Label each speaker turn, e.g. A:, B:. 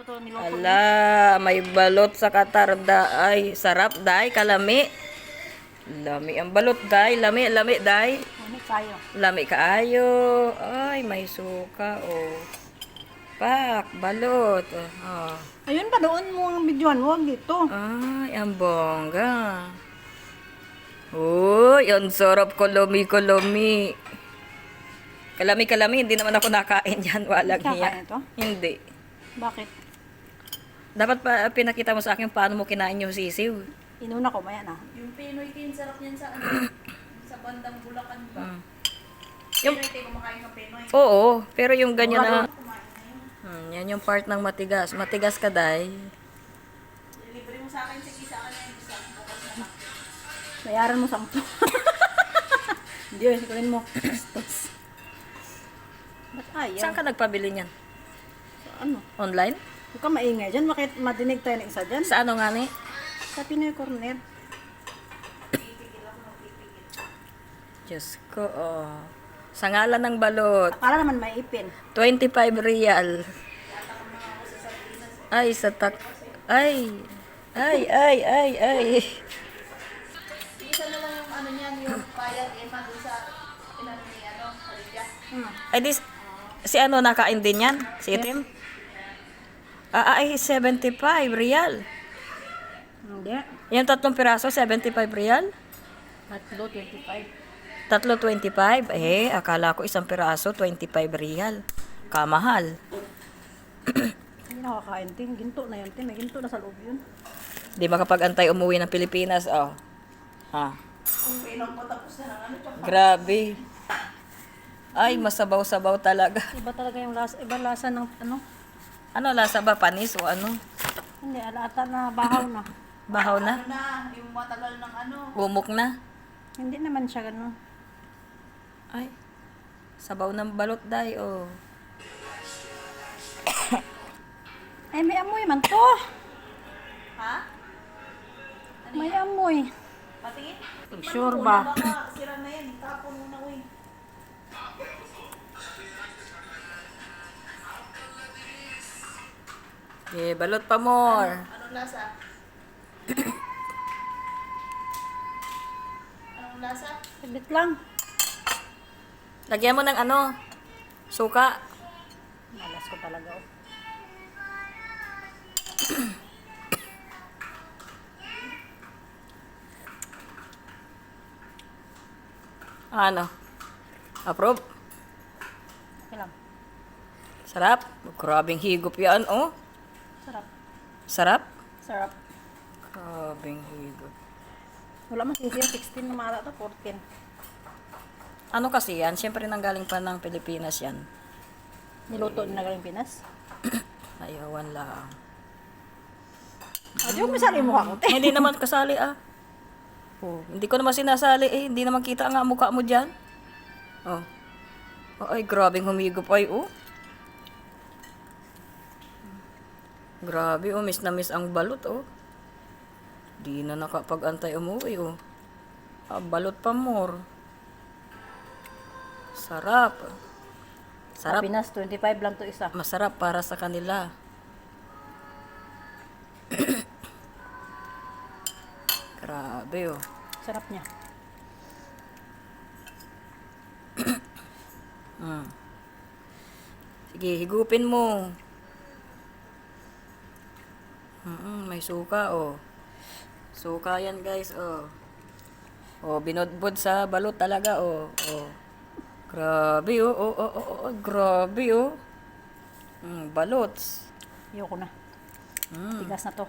A: to niluto.
B: Ala, may balot sa katarda. Ay, sarap, day. Kalami. Lami ang balot, day. Lami, lami, day.
A: Ano kayo?
B: Lami kaayo. Ay, may suka, oh. Pak, balot. Oh.
A: Ayun pa doon mo ang videoan. Huwag dito.
B: Ay, ang bongga. Uy, ang sarap kolomi-kolomi. Kalami-kalami, hindi naman ako nakain yan. Walang
A: Hindi
B: hiya.
A: kakain ito?
B: Hindi.
A: Bakit?
B: Dapat pa pinakita mo sa akin paano mo kinain yung sisiw.
A: Inuna ko, maya na.
C: Yung Pinoy tin, sarap niyan sa ano, sa bandang Bulacan ba?
B: Mm.
C: Yung Pinoy tin, kumakain ng Pinoy.
B: Oo, pero yung ganyan na...
C: Kumain na yun.
B: yan yung part ng matigas. Matigas ka, day.
C: Libre mo sa akin, sige sa akin yung isa. Bukas na lang.
A: Bayaran mo 10. Hindi yun, sikunin mo. Bastos. Ba't ayaw?
B: Saan ka nagpabili niyan?
A: Ano?
B: Online?
A: Huwag ka maingay dyan. Bakit madinig tayo ng isa dyan?
B: Sa ano nga ni?
A: Sa Pinoy Corner.
B: Diyos ko, oh. Sa ngalan ng balot.
A: Akala naman may ipin.
B: 25 real. Ay, sa tak... Ay! Ay, ay, ay, ay.
C: Isa na lang yung ano niyan, yung bayad Emma doon sa inano ni ano, Olivia.
B: Ay, si ano nakain din yan? Si Itim? Ay, 75 real.
A: Hindi.
B: Yung 3 piraso, 75 real?
A: Tatlo, 25.
B: Tatlo, 25. Eh, akala ko 1 piraso, 25 real. Kamahal.
A: Hindi nakakain, Tin. Ginto na yun, Tin. May ginto na sa loob yun.
B: Di makapag-antay umuwi ng Pilipinas, oh. Ha?
C: Kung pinong patapos na ng ano, tsaka
B: Grabe. Ay, masabaw-sabaw talaga.
A: Iba talaga yung lasa. Iba lasa ng ano.
B: Ano, lasa ba? Panis o ano?
A: Hindi, alata na bahaw na.
B: Bahaw
C: ano
B: na?
C: na, yung matagal ng ano.
B: Humok na?
A: Hindi naman siya ganun.
B: Ay, sabaw ng balot, day, oh.
A: Ay, may amoy man to.
C: Ha?
A: May amoy.
C: Patingin?
A: Sure ba?
C: Baka sira na yan, tapon muna ko eh.
B: Okay, balot pa more.
C: Anong lasa? Anong lasa?
A: Saglit lang.
B: Lagyan mo ng ano, suka.
A: Malas ko talaga. Oh.
B: Ano? Approve?
A: Okay lang.
B: Sarap? Grabing higop yan, oh.
A: Sarap.
B: Sarap?
A: Sarap.
B: Grabing higop.
A: Wala man sisiyo. 16 na mata to. 14.
B: Ano kasi yan? Siyempre nanggaling pa ng Pilipinas yan.
A: Niluto din na galing Pinas.
B: Ayawan lang.
A: Di mo misali mo ako, Tin.
B: Hindi naman kasali, ah. Oh, hindi ko naman sinasali, eh. Hindi naman kita nga mukha mo dyan. Oh. Oh, ay, grabing humigop. Ay, oh. Grabe, oh. Miss na miss ang balot, oh. Di na nakapag-antay umuwi, oh. Ah, balot pa more. Sarap.
A: Sa
B: Sarap.
A: Pinas, 25 lang to isa.
B: Masarap para sa kanila. Grabe, oh.
A: Sarap niya.
B: Sige, higupin mo. May suka, oh. Suka yan, guys, oh. Oh, binudbud sa balot talaga, oh. Oh. Grabe, oh. Oh, oh, oh, oh. Grabe, oh. Balots.
A: Ayoko na. Tigas na to.